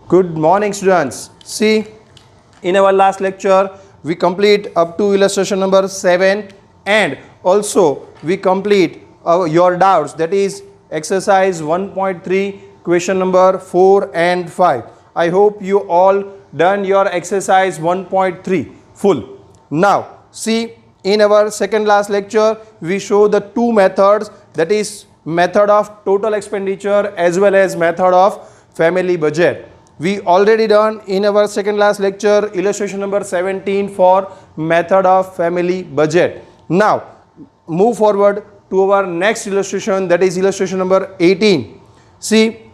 Good morning, students. See, in our last lecture, we complete up to illustration number 7 and also we complete your doubts, that is exercise 1.3 question number 4 and 5. I hope you all done your exercise 1.3 full. Now, see, in our second last lecture, we show the two methods, that is method of total expenditure as well as method of family budget. We already done in our second last lecture illustration number 17 for method of family budget. Now move forward to our next illustration, that is illustration number 18. See,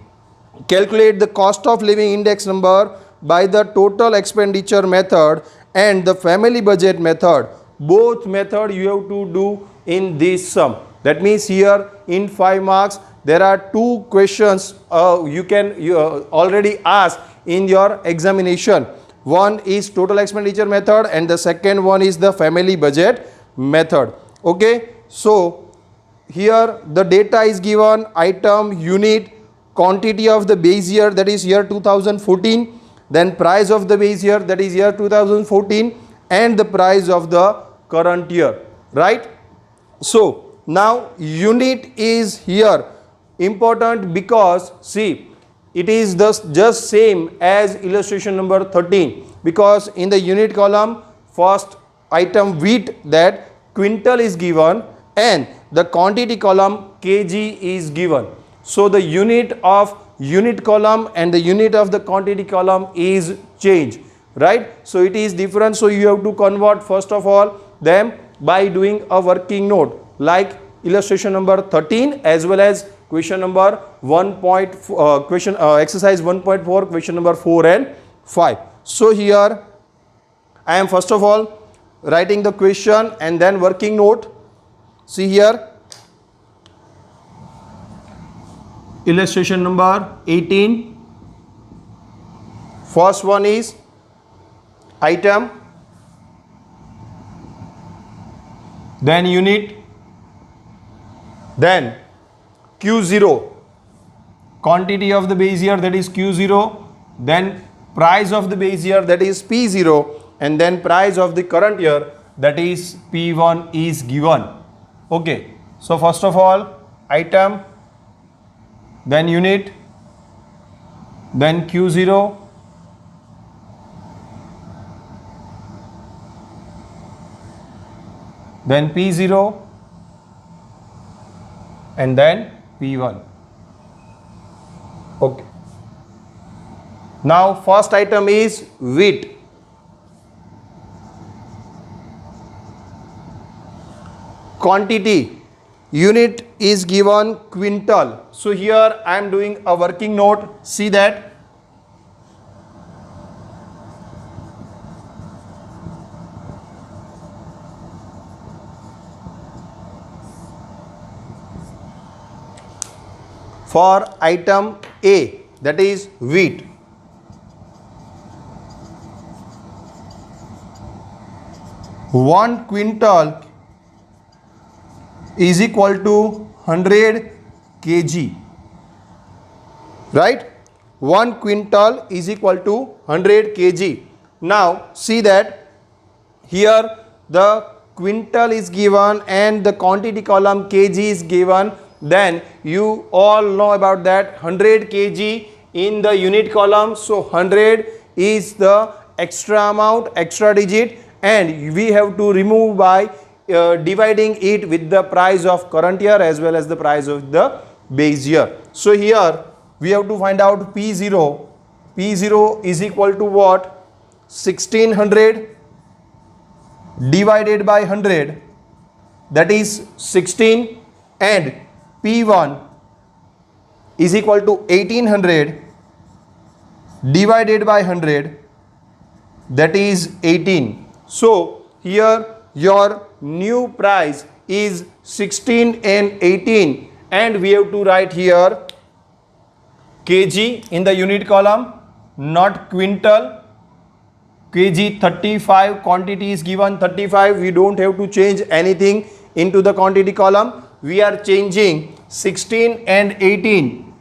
calculate the cost of living index number by the total expenditure method and the family budget method. Both method you have to do in this sum. That means here in 5 marks there are two questions you already ask in your examination. One is total expenditure method and the second one is the family budget method. Okay, so here the data is given: item, unit, quantity of the base year, that is year 2014, then price of the base year, that is year 2014, and the price of the current year, right? So now unit is here important because see, it is just same as illustration number 13, because in the unit column first item wheat, that quintal is given, and the quantity column kg is given. So the unit of unit column and the unit of the quantity column is changed, right? So it is different, so you have to convert first of all them by doing a working note like illustration number 13 as well as question number exercise 1.4, question number 4 and 5. So here I am first of all writing the question and then working note. See here, illustration number 18. First one is item, then unit, then Q0, quantity of the base year, that is Q0, then price of the base year, that is P0, and then price of the current year, that is P1 is given. Okay, so first of all item, then unit, then Q0, then P0, and then P1. Okay. Now first item is wheat. Quantity, unit is given quintal. So here I am doing a working note. See that for item A, that is wheat, one quintal is equal to 100 kg, right? 1 quintal is equal to 100 kg. Now see that here the quintal is given and the quantity column kg is given. Then you all know about that 100 kg in the unit column. So 100 is the extra amount, extra digit, and we have to remove by dividing it with the price of current year as well as the price of the base year. So here we have to find out P0. P0 is equal to what? 1600 divided by 100, that is 16, and P1 is equal to 1800 divided by 100, that is 18. So here your new price is 16 and 18, and we have to write here kg in the unit column, not quintal. Kg 35, quantity is given 35. We don't have to change anything into the quantity column. We are changing 16 and 18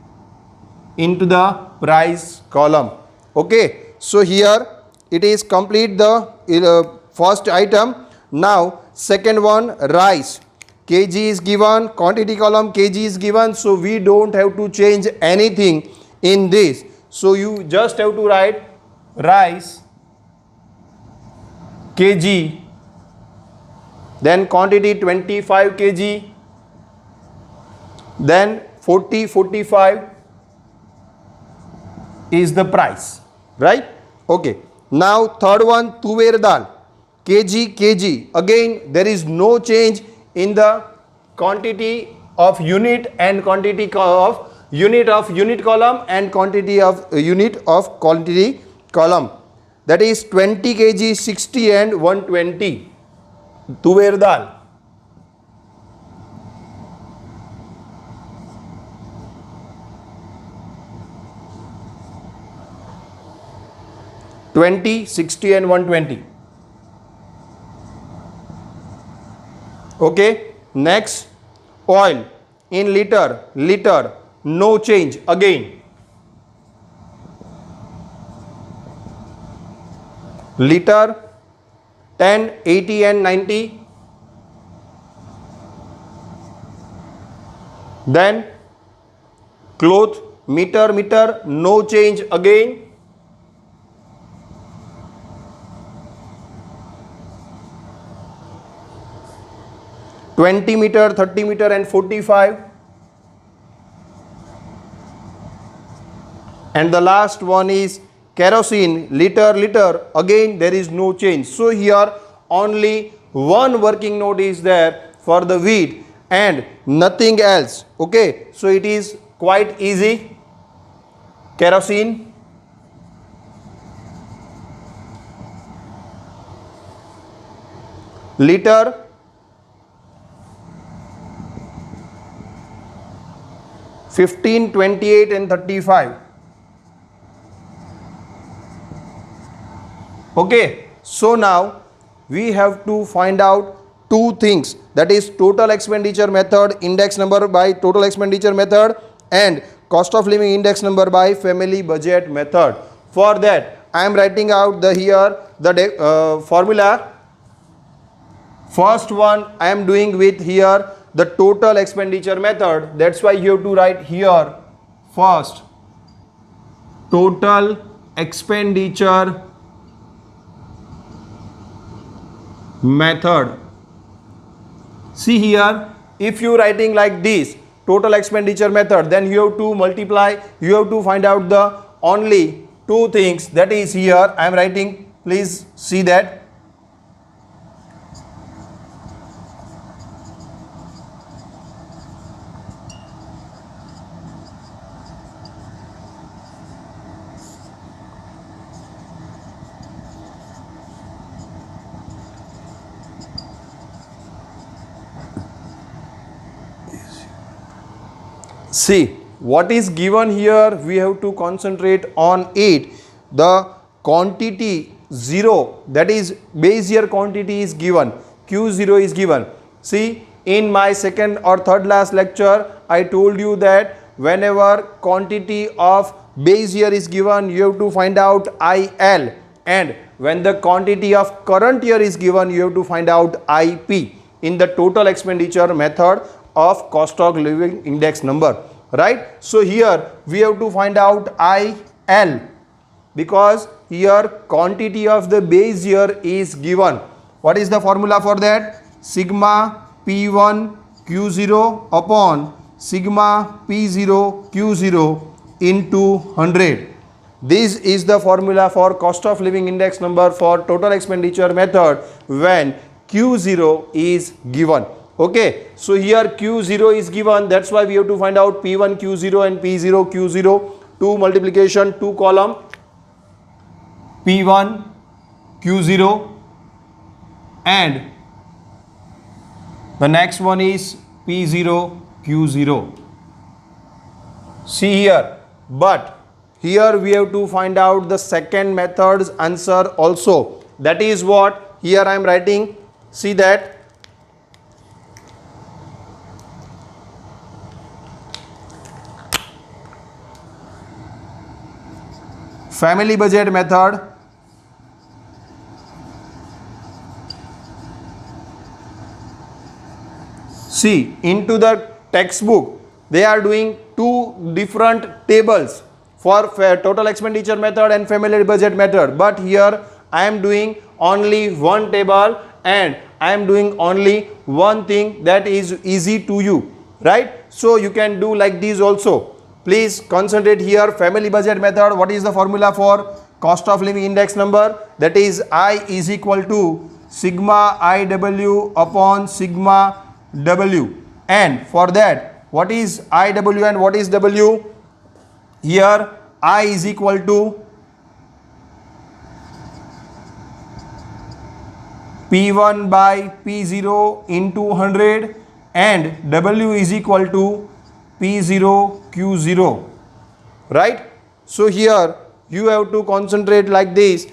into the price column. Okay, so here it is complete the first item. Now second one, rice. Kg is given, quantity column kg is given, so we don't have to change anything in this. So you just have to write rice kg, then quantity 25 kg, then 45 is the price, right? Okay, now third one, tuver dal, kg, again there is no change in the quantity of unit and quantity of unit column and quantity of unit of quantity column, that is 20 kg, 60 and 120 tuver dal. $20, $60 and $120. Okay, next oil in liter, no change again. Liter 10, 80 and 90. Then cloth meter, no change again. $20, 30 and 45. And the last one is kerosene, liter, again there is no change. So here only one working note is there for the wheat and nothing else. Okay, so it is quite easy. Kerosene, liter, $15, $28 and $35. Okay, so now we have to find out two things, that is total expenditure method, index number by total expenditure method, and cost of living index number by family budget method. For that I am writing out the formula. First one I am doing with here the total expenditure method, that's why you have to write here first total expenditure method. See here, if you writing like this total expenditure method, then you have to multiply, you have to find out the only two things, that is here I am writing, please see that. See what is given here, we have to concentrate on it. The quantity 0, that is base year quantity is given, Q0 is given. See, in my second or third last lecture I told you that whenever quantity of base year is given, you have to find out IL, and when the quantity of current year is given, you have to find out IP in the total expenditure method of cost of living index number, right? So here we have to find out IL because here quantity of the base year is given. What is the formula for that? Sigma P1 Q0 upon sigma P0 Q0 into 100. This is the formula for cost of living index number for total expenditure method when Q0 is given. Okay, so here Q0 is given, that's why we have to find out P1 Q0 and P0 Q0. 2 multiplication, 2 column, P1 Q0 and the next one is P0 Q0. See here, but here we have to find out the second method's answer also. That is what here I am writing. See that family budget method, see into the textbook they are doing two different tables for total expenditure method and family budget method, but here I am doing only one table and I am doing only one thing that is easy to you, right? So you can do like this also. Please concentrate here. Family budget method, what is the formula for cost of living index number? That is I is equal to sigma IW upon sigma W. And for that, what is IW and what is W? Here I is equal to P1 by P0 into 100 and W is equal to P0 Q0, right? So here you have to concentrate like this.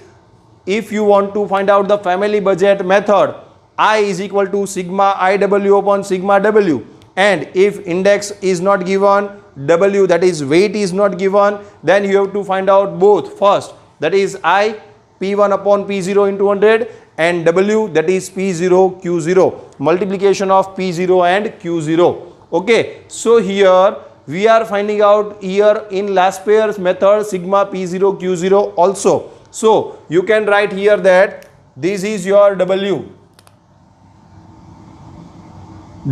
If you want to find out the family budget method, I is equal to sigma IW upon sigma W, and if index is not given, W, that is weight, is not given, then you have to find out both first, that is I P1 upon P0 into 100 and W, that is P0 Q0, multiplication of P0 and Q0. Okay, so here we are finding out here in Laspeyres method sigma P0 Q0 also. So you can write here that this is your W.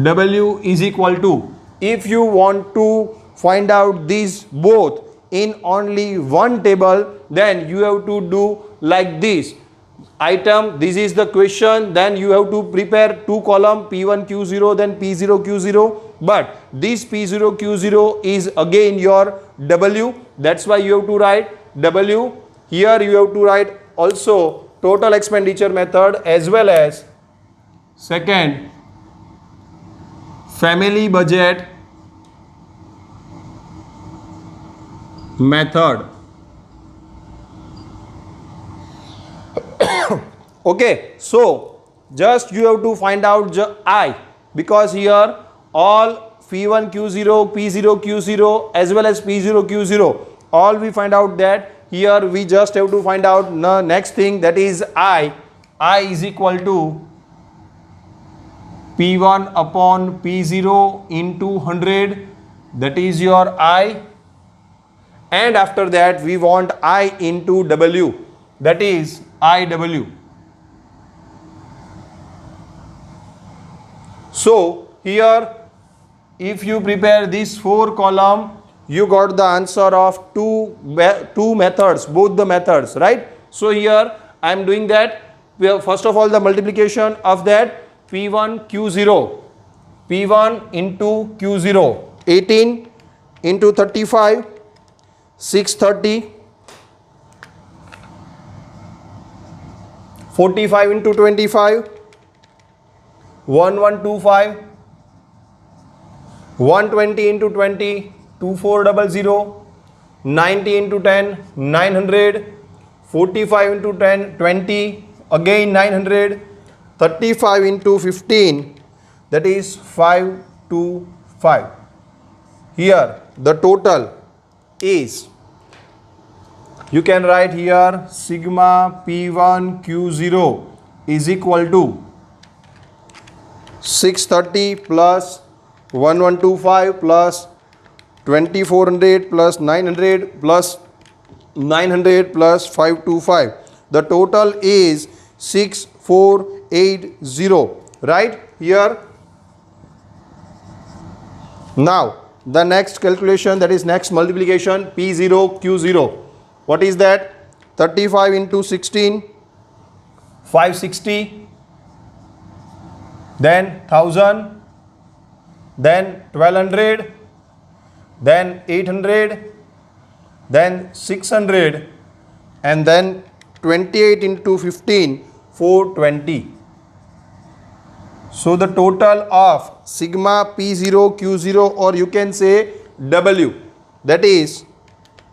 W is equal to, if you want to find out these both in only one table, then you have to do like this. Item, this is the question, then you have to prepare two column P1 Q0 then P0 Q0, but this P0 Q0 is again your W, that's why you have to write W. Here you have to write also total expenditure method as well as second family budget method. Okay, so just you have to find out I, because here all P1 Q0, P0 Q0 as well as P0 Q0, all we find out that here we just have to find out the next thing, that is I is equal to P1 upon P0 into 100, that is your I, and after that we want I into W, that is IW. So here if you prepare this 4 column, you got the answer of two methods, both the methods, right? So here I am doing that. First of all, the multiplication of that P1 Q0, P1 into Q0, 18 into 35, 630, 45 into 25, 1125, 120 into 20, 2400, 90 into 10, 900, 45 into 10, 20, again 900, 35 into 15, that is 525. Here the total is, you can write here sigma P1 Q0 is equal to 630 plus 1125 plus 2400 plus 900 plus 900 plus 525. The total is 6480, right here. Now the next calculation, that is next multiplication, P0 Q0. What is that? 35 into 16, 560, then 1000, then 1200, then 800, then 600, and then 28 into 15, 420. So the total of sigma P0 Q0, or you can say W, that is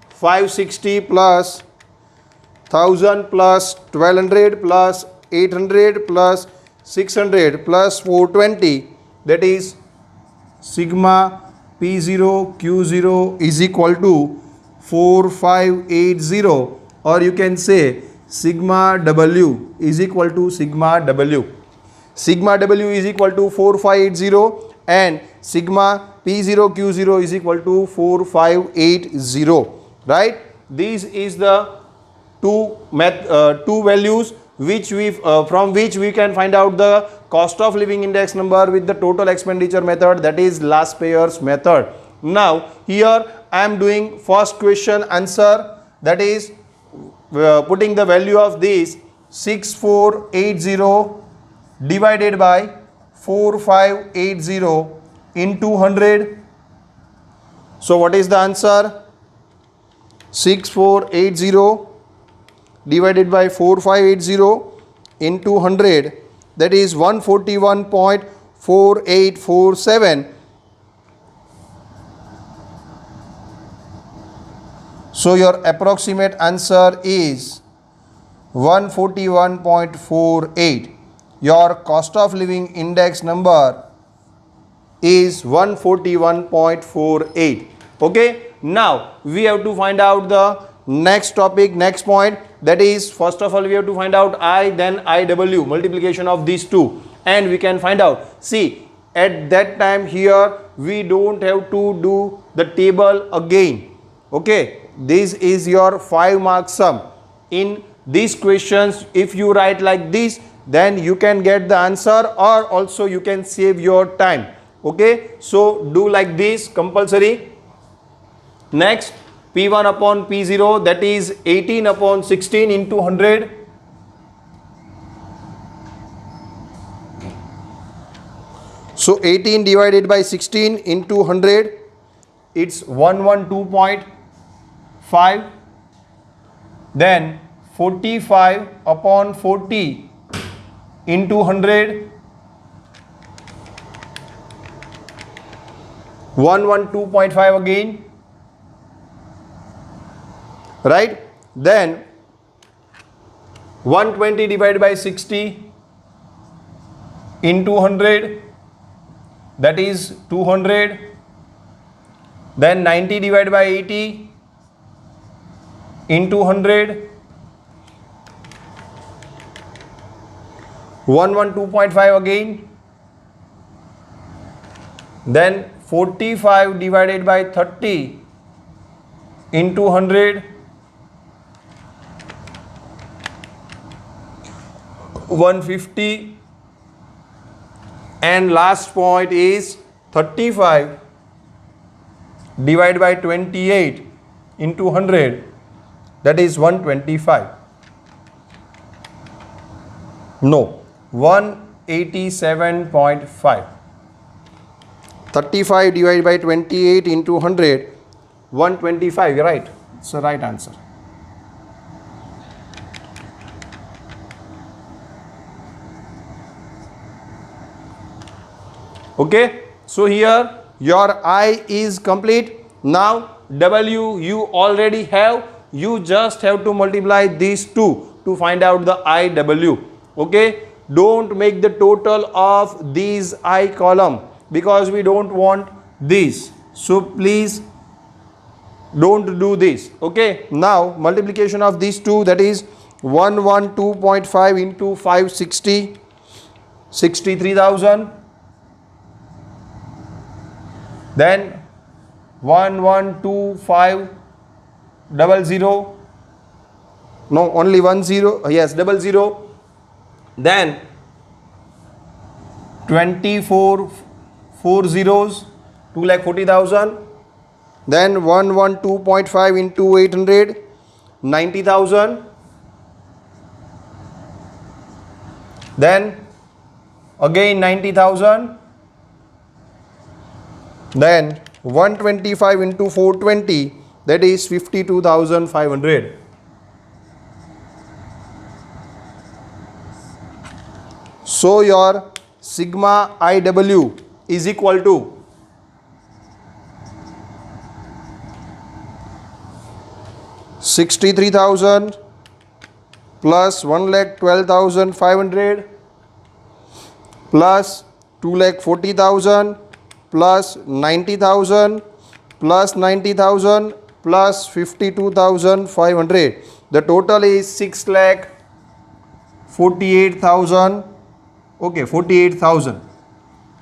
560 plus 1000 plus 1200 plus 800 plus 600 plus 420, that is sigma P0 Q0 is equal to 4580, or you can say sigma W is equal to sigma W. Sigma W is equal to 4580 and sigma P0 Q0 is equal to 4580, right? This is the two values which from which we can find out the cost of living index number with the total expenditure method, that is last payers method. Now here I am doing first question answer, that is putting the value of this 6480 divided by 4580 into 100. So what is the answer? 6480 divided by 4580 into 100, that is 141.4847. So your approximate answer is 141.48. Your cost of living index number is 141.48. Okay, now we have to find out the next topic, next point, that is first of all we have to find out I, then IW, multiplication of these two, and we can find out. See, at that time here we don't have to do the table again. Okay, this is your 5 mark sum. In these questions, if you write like this, then you can get the answer, or also you can save your time. Okay, so do like this compulsory. Next, P1 upon P0, that is 18 upon 16 into 100. So 18 divided by 16 into 100, it's 112.5. Then 45 upon 40 into 100, 112.5 again, right? Then 120 divided by 60 into 100, that is 200. Then 90 divided by 80 into 100, 112.5 again. Then 45 divided by 30 into 100, 150. And last point is 35 divided by 28 into 100, that is 125. No, 187.5. 35 divided by 28 into 100, 125, right? It's the right answer. Okay, so here your I is complete. Now W you already have, you just have to multiply these two to find out the IW. Okay, don't make the total of these I column because we don't want this. So please don't do this. Okay, now multiplication of these two, that is 112.5 into 560, 63,000. Then 112500, no, only 10, yes, 00. Then 24 4 zeros, 2,40,000. Then 112.5 into 800, 90,000. Then again 90,000. Then 125 into 420, that is 52,500. So your sigma IW is equal to 63,000 plus 1,12,500 plus 2,40,000 plus 90,000 plus 90,000 plus 52,500, the total is 6,48,000. Okay, 48,000.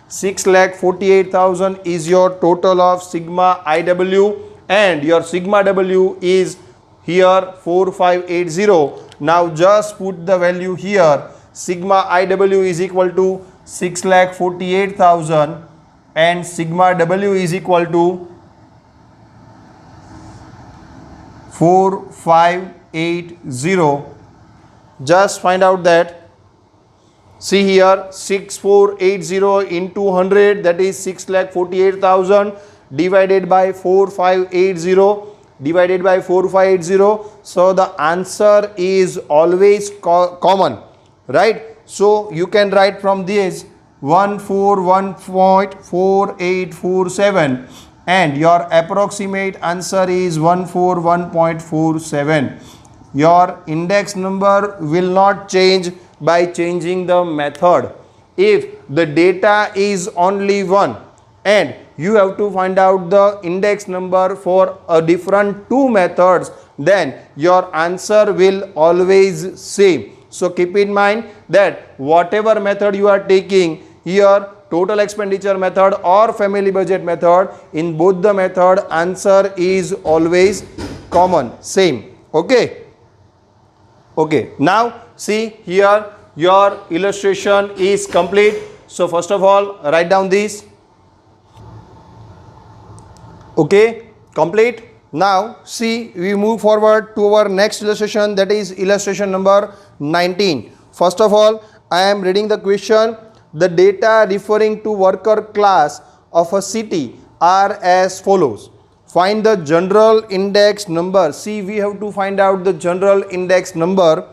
6,48,000 is your total of sigma IW, and your sigma W is here 4580. Now just put the value here. Sigma IW is equal to 6,48,000 and sigma W is equal to 4580. Just find out that. See here, 6480 into 100, that is 6,48,000 divided by 4580 divided by 4580. So the answer is always common, right? So you can write from this 141.4847 and your approximate answer is 141.47. Your index number will not change by changing the method. If the data is only one and you have to find out the index number for a different two methods, then your answer will always same. So keep in mind that whatever method you are taking here, total expenditure method or family budget method, in both the method answer is always common, same. Okay. Okay, now see here, your illustration is complete. So first of all, write down this. Okay, complete. Now see, we move forward to our next illustration, that is illustration number 19. First of all, I am reading the question. The data referring to worker class of a city are as follows. Find the general index number. See, we have to find out the general index number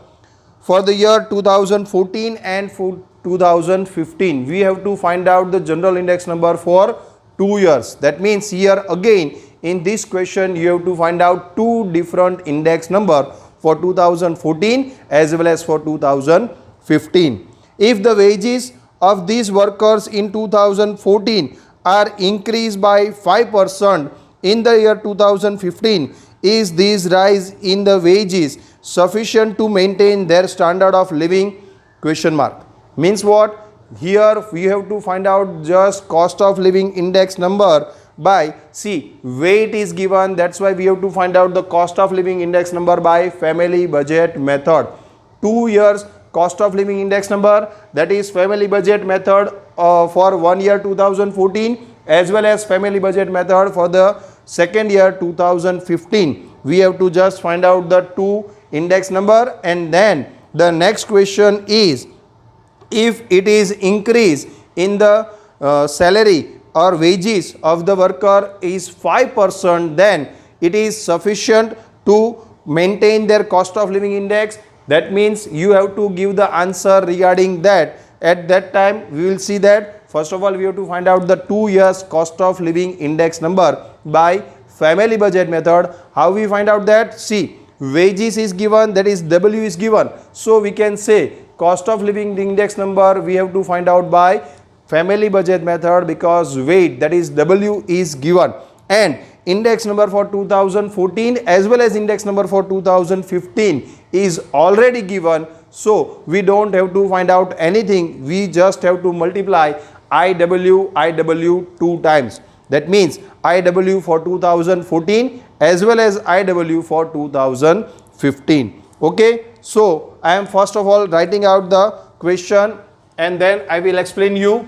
for the year 2014 and for 2015. We have to find out the general index number for 2 years. That means here again in this question you have to find out two different index number for 2014 as well as for 2015. If the wages of these workers in 2014 are increased by 5% in the year 2015, is this rise in the wages sufficient to maintain their standard of living? Question mark. Means what? Here we have to find out just cost of living index number by, see, weight is given, that's why we have to find out the cost of living index number by family budget method. 2 years cost of living index number, that is family budget method for 1 year 2014 as well as family budget method for the second year 2015. We have to just find out the two index number, and then the next question is, if it is increase in the salary or wages of the worker is 5%, then it is sufficient to maintain their cost of living index. That means you have to give the answer regarding that. At that time we will see that first of all we have to find out the 2 years cost of living index number by family budget method. How we find out that? See, wages is given, that is W is given, so we can say cost of living index number we have to find out by family budget method because weight, that is W, is given, and index number for 2014 as well as index number for 2015 is already given. So we don't have to find out anything, we just have to multiply IW 2 times. That means IW for 2014 as well as IW for 2015. Okay, so I am first of all writing out the question and then I will explain you.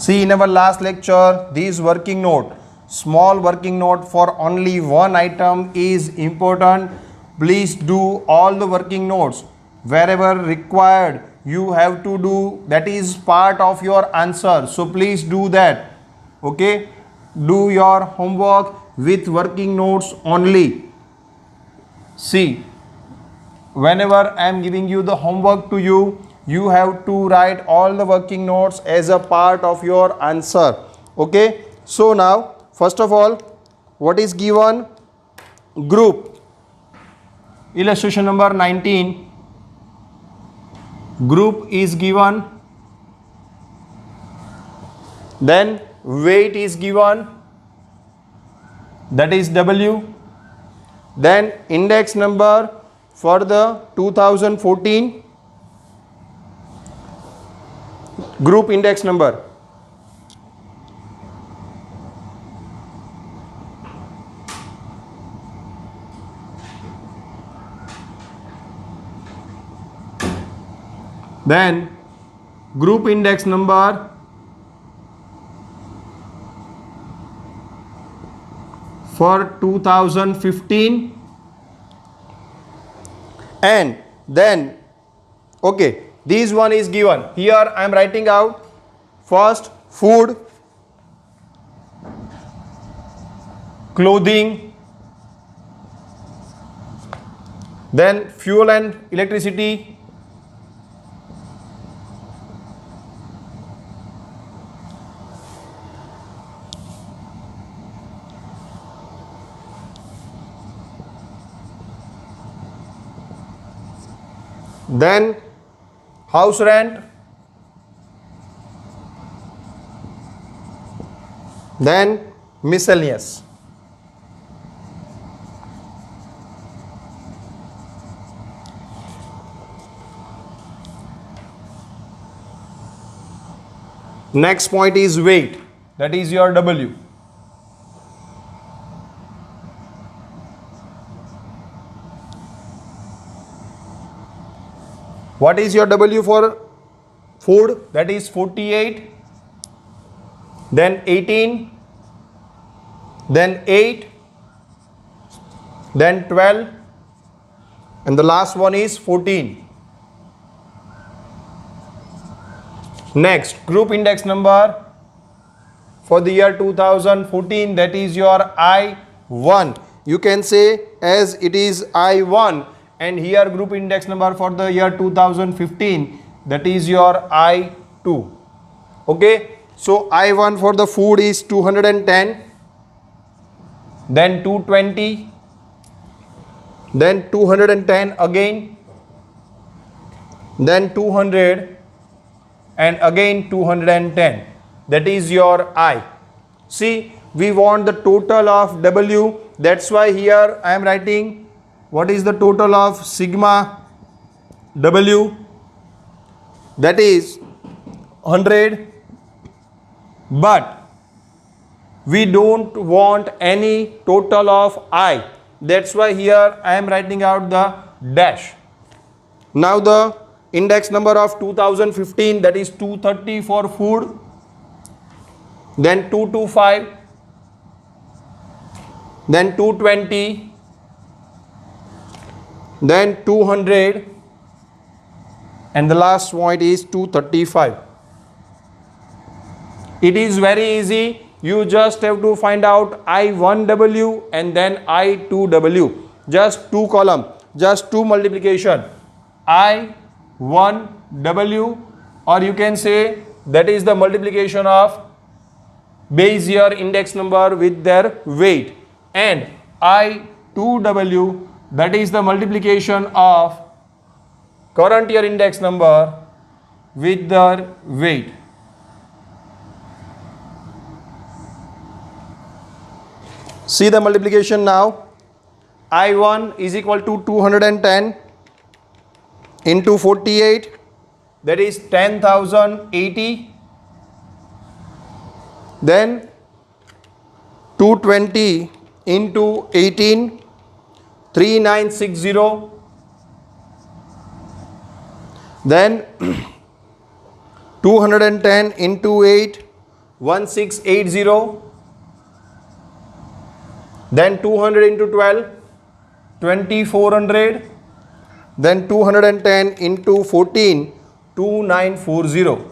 See, in our last lecture, this working note, small working note for only one item is important. please do all the working notes wherever required. You have to do, that is part of your answer, so please do that. Okay, do your homework with working notes only. See, whenever I am giving you the homework to you, you have to write all the working notes as a part of your answer. Okay, so now first of all, what is given? Group. Illustration number 19. Group is given, then weight is given, that is W, then index number for the 2014, group index number. Then group index number for 2015, and then okay, this one is given. Here I am writing out first food, clothing, then fuel and electricity, then house rent, then miscellaneous. Next point is weight, that is your W. What is your W for food? That is 48, then 18, then 8, then 12, and the last one is 14. Next, group index number for the year 2014, that is your I1. You can say as it is I1, and here group index number for the year 2015, that is your I2. Okay, so I1 for the food is 210, then 220, then 210 again, then 200, and again 210. That is your I. See, we want the total of W. That's why here I am writing what is the total of sigma W. That is 100. But we don't want any total of I. That's why here I am writing out the dash. Now the index number of 2015, that is 230 for food, then 225, then 220, then 200, and the last point is 235. It is very easy. You just have to find out I1W and then I2W. Just two column, just two multiplication. I1W, or you can say that is the multiplication of base year index number with their weight, and I2W, that is the multiplication of current year index number with their weight. See the multiplication now. I1 is equal to 210 into 48, that is 10,080. Then 220 into 18, 3960. Then 210 into 8, 1680. Then 200 into 12, 2400. Then 210 into 14, 2940.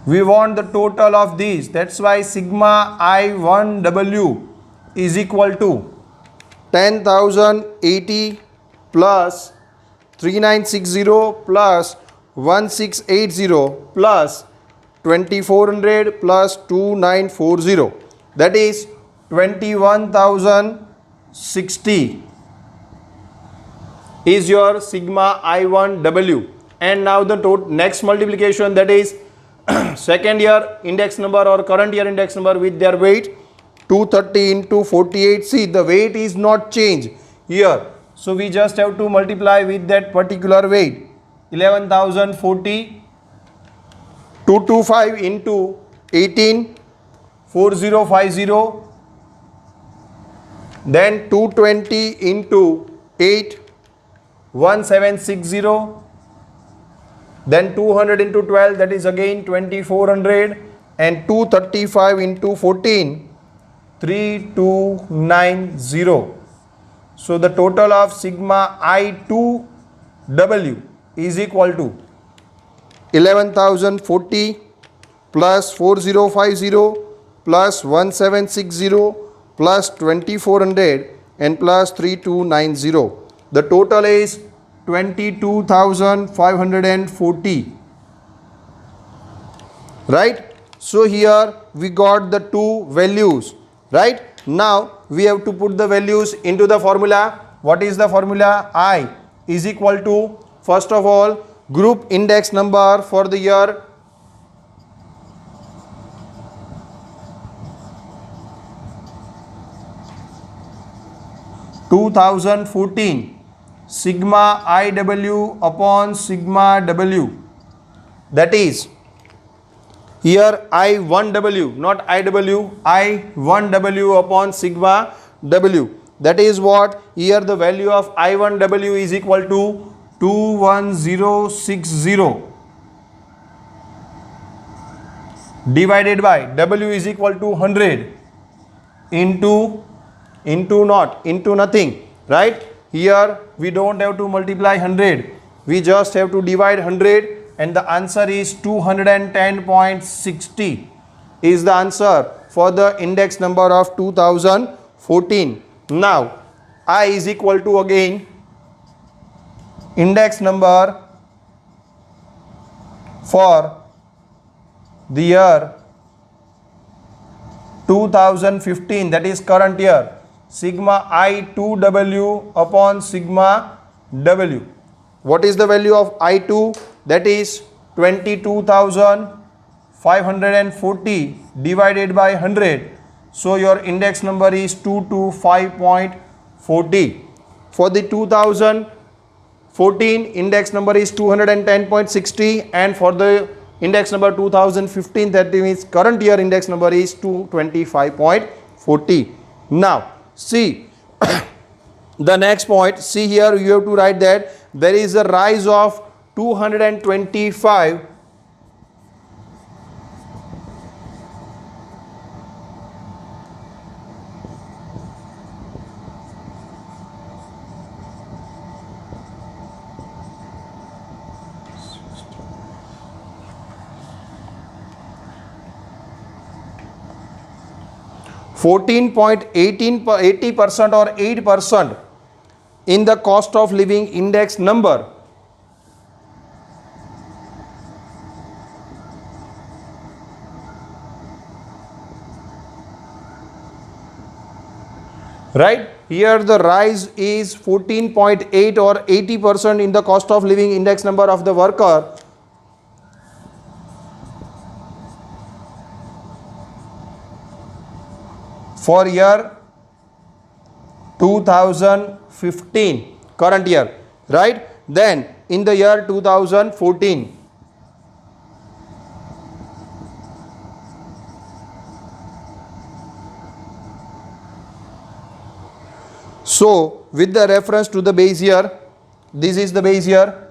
We want the total of these. That's why sigma I1W is equal to 10,080 plus 3960 plus 1680 plus 2400 plus 2940. That is 21,060 is your sigma I1W. And now the next multiplication, that is second year index number or current year index number with their weight. 230 into 48. See, the weight is not changed here. So we just have to multiply with that particular weight. 11,040. 225 into 18. 4050. Then 220 into 8. 1760. Then 200 into 12, that is again 2400. And 235 into 14, 3290. So the total of sigma I2W is equal to 11,040 plus 4050 plus 1760 plus 2400 and plus 3290. The total is 22,540. Right? So here we got the two values. Right? Now we have to put the values into the formula. What is the formula? I is equal to, first of all, group index number for the year 2014, sigma IW upon sigma W. That is, here I1W, not IW, I1W upon sigma W. That is what? Here the value of I1W is equal to 21060 divided by W is equal to 100 into nothing, right? Here we don't have to multiply 100, we just have to divide 100, and the answer is 210.60 is the answer for the index number of 2014. Now I is equal to again index number for the year 2015, that is current year, sigma I2W upon sigma W. What is the value of I2? That is 22,540 divided by 100. So your index number is 225.40. For the 2014 index number is 210.60, and for the index number 2015, that means current year index number is 225.40. Now see the next point. See here you have to write that there is a rise of 225 14.80% or 8% in the cost of living index number. Right? Here the rise is 14.8 or 80% in the cost of living index number of the worker. For year 2015, current year, right? Then in the year 2014, so with the reference to the base year, this is the base year.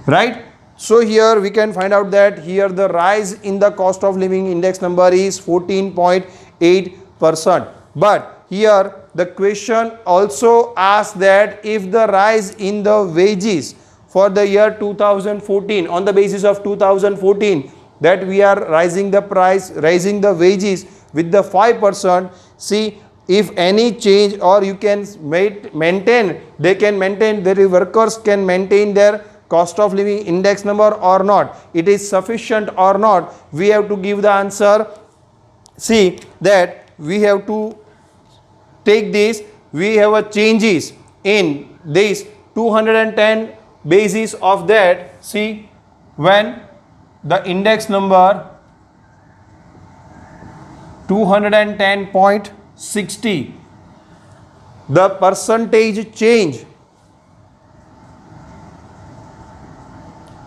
Right? So here we can find out that here the rise in the cost of living index number is 14.8%. But here the question also asks that if the rise in the wages for the year 2014, on the basis of 2014, that we are raising the price, raising the wages with the 5%. See, if any change, or you can maintain, they can maintain, the workers can maintain their cost of living index number or not, it is sufficient or not, we have to give the answer. See that we have to take this, we have a changes in this 210 basis of that. See, when the index number 210.60, the percentage change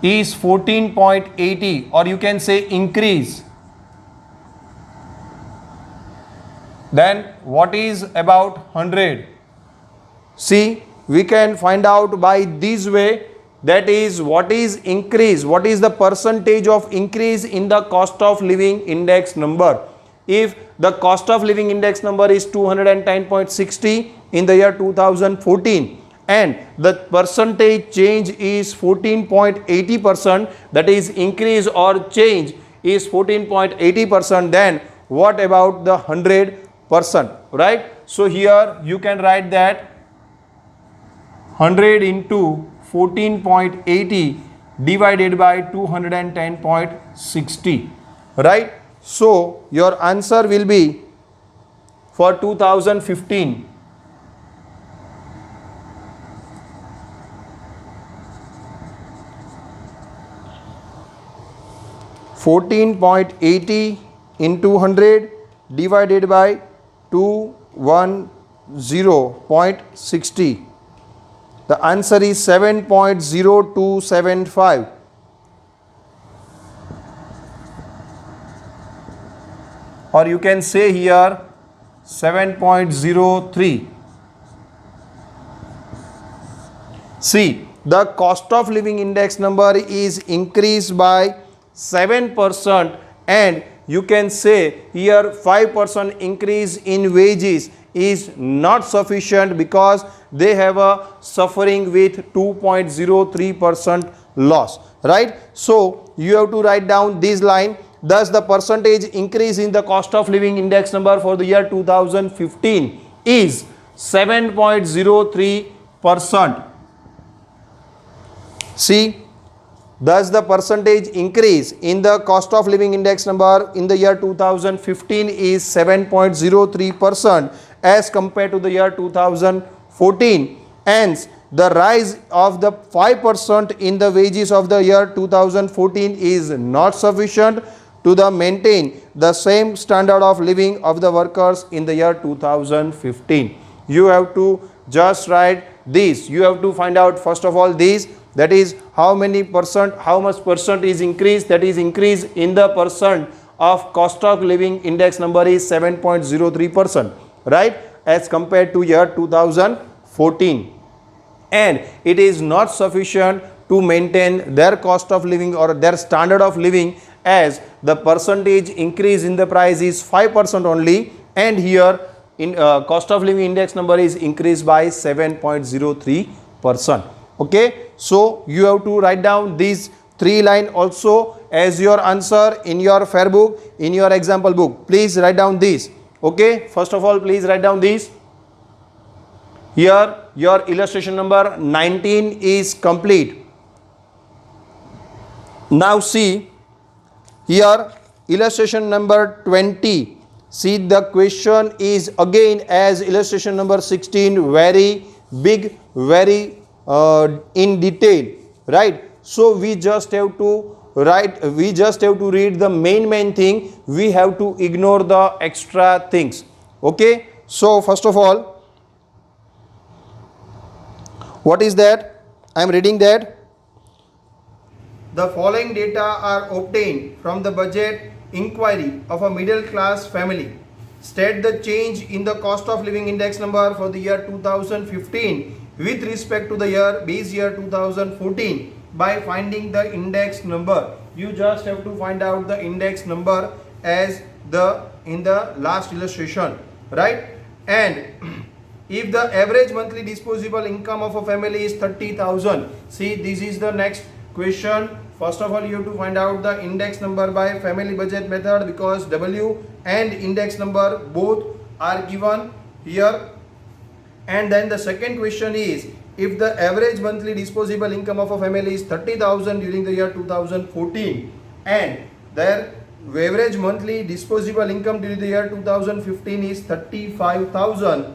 is 14.80, or you can say increase. Then what is about 100? See, we can find out by this way, that is what is increase, what is the percentage of increase in the cost of living index number. If the cost of living index number is 210.60 in the year 2014 and the percentage change is 14.80%, that is increase or change is 14.80%, then what about the 100%, right? So here you can write that 100 into 14.80 divided by 210.60, right? So your answer will be for 2015 14.80 into 100 divided by 210.60. The answer is 7.0275. Or you can say here 7.03. See, the cost of living index number is increased by 7%, and you can say here 5% increase in wages is not sufficient because they have a suffering with 2.03% loss, right? So you have to write down this line. Thus the percentage increase in the cost of living index number for the year 2015 is 7.03%. See, thus the percentage increase in the cost of living index number in the year 2015 is 7.03% as compared to the year 2014. Hence, the rise of the 5% in the wages of the year 2014 is not sufficient to maintain the same standard of living of the workers in the year 2015. You have to just write this. You have to find out first of all this, that is how much percent is increased, that is increase in the percent of cost of living index number is 7.03%, right, as compared to year 2014. And it is not sufficient to maintain their cost of living or their standard of living, as the percentage increase in the price is 5% only, and here in cost of living index number is increased by 7.03%. Okay, so you have to write down these 3 lines also as your answer in your fair book, in your example book. Please write down this. Okay, first of all, please write down this. Here your illustration number 19 is complete. Now see here illustration number 20. See, the question is again as illustration number 16, very big, very in detail, right? So we just have to read the main thing. We have to ignore the extra things. Okay, so first of all, what is that? I am reading that the following data are obtained from the budget inquiry of a middle class family. State the change in the cost of living index number for the year 2015 with respect to the base year 2014 by finding the index number. You just have to find out the index number as in the last illustration, right? And if the average monthly disposable income of a family is 30,000, see, this is the next question. First of all, you have to find out the index number by family budget method, because W and index number both are given here. And then the second question is, if the average monthly disposable income of a family is 30,000 during the year 2014 and their average monthly disposable income during the year 2015 is 35,000,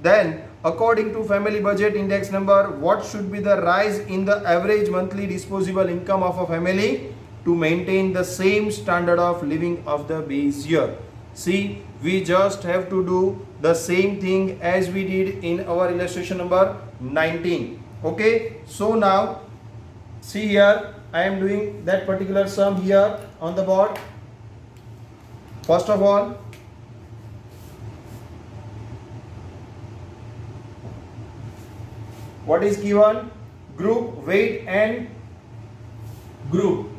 then according to family budget index number, what should be the rise in the average monthly disposable income of a family to maintain the same standard of living of the base year? See, we just have to do the same thing as we did in our illustration number 19. Okay, so now see here, I am doing that particular sum here on the board. First of all, what is given? Group, weight and group.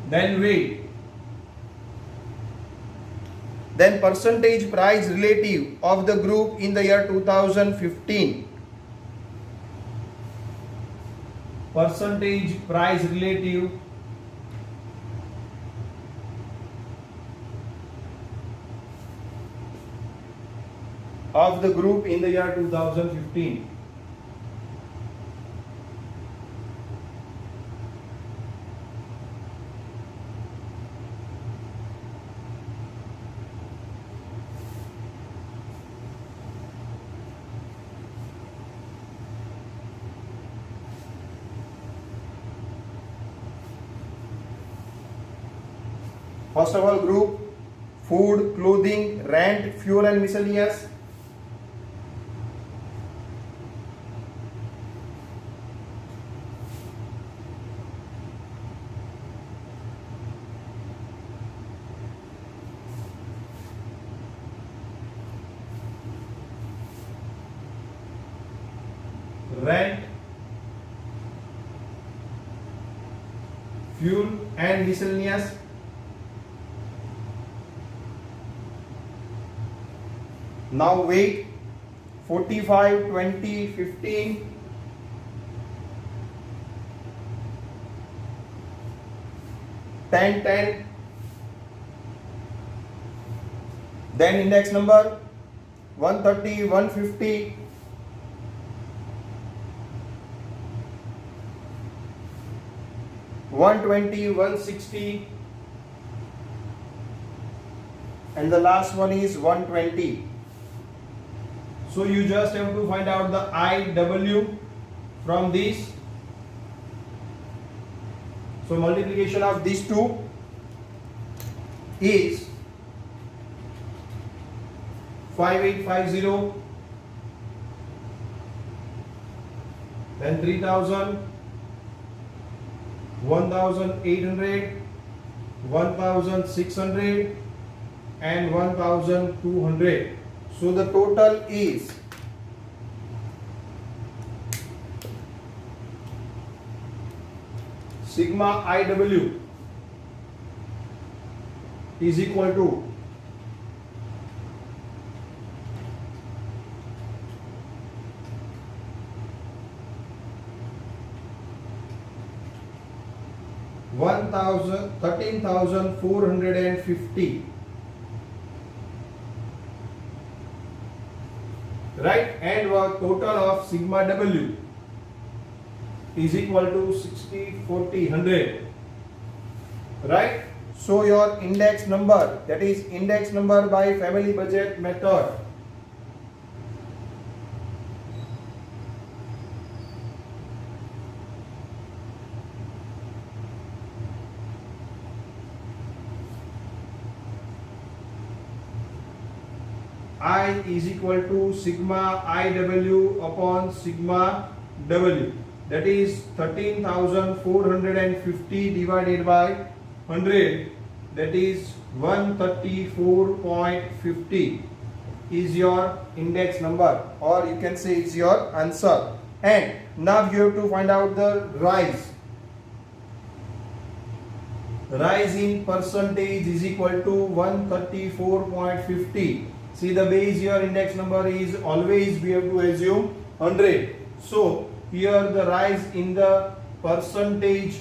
Then weight. Then percentage price relative of the group in the year 2015. Percentage price relative of the group in the year 2015. First of all, group, food, clothing, rent, fuel and miscellaneous. Rent, fuel and miscellaneous. Now weight, 45, 20, 15. Ten, 10. Then index number 130, 150. 120, 160, and the last one is 120. So you just have to find out the IW from this. So multiplication of these two is 5850, then 3000, 1800, 1600 and 1200. So the total is sigma IW is equal to 13,450, right? And total of sigma W is equal to 60, 40, 100, right? So your index number, that is index number by family budget method, I is equal to sigma IW upon sigma W, that is 13,450 divided by 100, that is 134.50. is your index number, or you can say it's your answer. And now you have to find out the rise. Rise in percentage is equal to 134.50. See, the base your index number is always, we have to assume 100. So here the rise in the percentage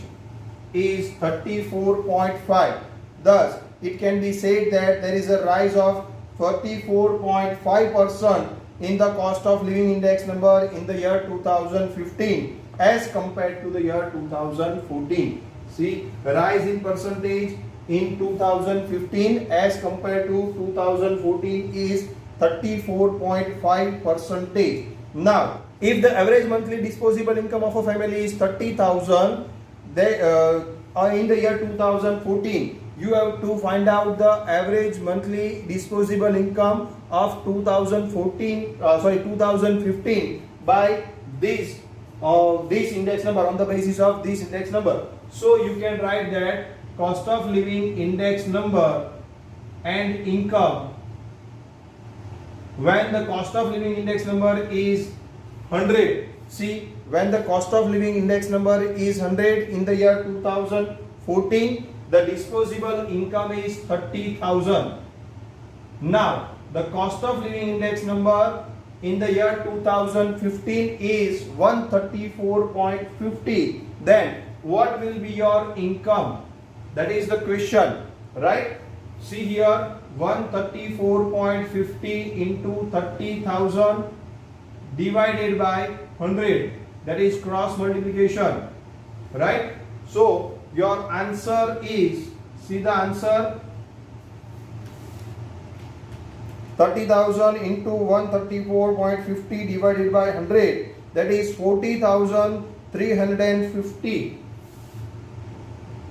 is 34.5. Thus it can be said that there is a rise of 34.5% in the cost of living index number in the year 2015 as compared to the year 2014. See, rise in percentage in 2015 as compared to 2014 is 34.5%. Now, if the average monthly disposable income of a family is 30,000, in the year 2014, you have to find out the average monthly disposable income of 2015 by this index number, on the basis of this index number. So you can write that cost of living index number and income, when the cost of living index number is 100. See, when the cost of living index number is 100 in the year 2014, the disposable income is 30,000. Now, the cost of living index number in the year 2015 is 134.50. Then what will be your income? That is the question, right? See here, 134.50 into 30,000 divided by 100, that is cross multiplication, right? So your answer is, see the answer, 30,000 into 134.50 divided by 100, that is 40,350.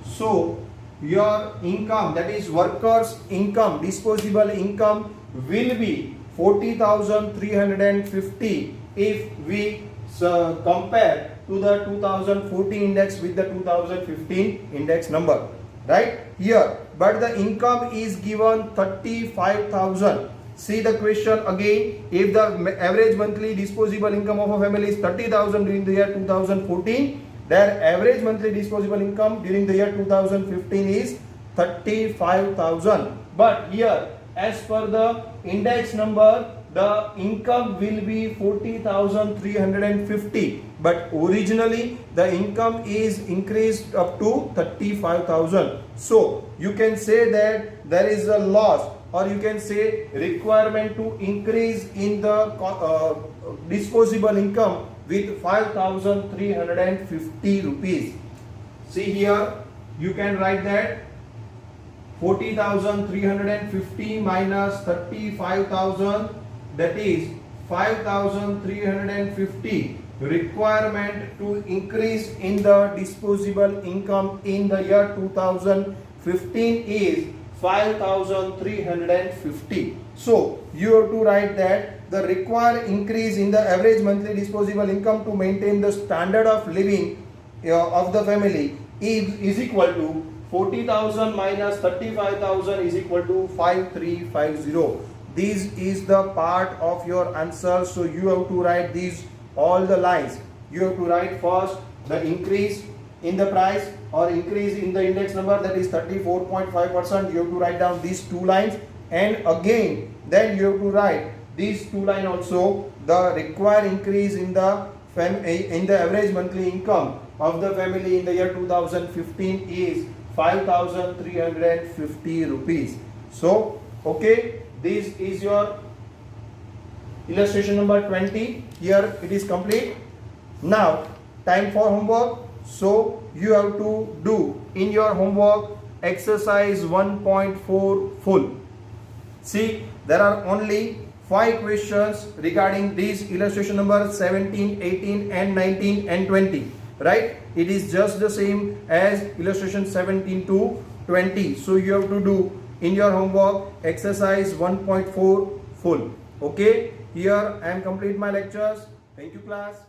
So your income, that is workers' income, disposable income, will be 40,350 if we compare to the 2014 index with the 2015 index number, right here. But the income is given 35,000. See the question again. If the average monthly disposable income of a family is 30,000 during the year 2014, their average monthly disposable income during the year 2015 is 35,000. But here, as per the index number, the income will be 40,350. But originally, the income is increased up to 35,000. So you can say that there is a loss, or you can say requirement to increase in the disposable income with 5,350 rupees. See here, you can write that 40,350 minus 35,000, that is 5,350. Requirement to increase in the disposable income in the year 2015 is 5,350. So you have to write that the required increase in the average monthly disposable income to maintain the standard of living of the family is equal to 40,000 minus 35,000 is equal to 5,350. This is the part of your answer. So you have to write these all the lines. You have to write first the increase in the price or increase in the index number, that is 34.5%. You have to write down these two lines, and again then you have to write these two lines also. The required increase in the average monthly income of the family in the year 2015 is 5,350 rupees. So okay, this is your illustration number 20. Here it is complete. Now time for homework. So you have to do in your homework exercise 1.4 full. See, there are only 5 questions regarding this illustration number 17, 18 and 19 and 20, right? It is just the same as illustration 17 to 20. So you have to do in your homework exercise 1.4 full. Okay, here I am complete my lectures. Thank you class.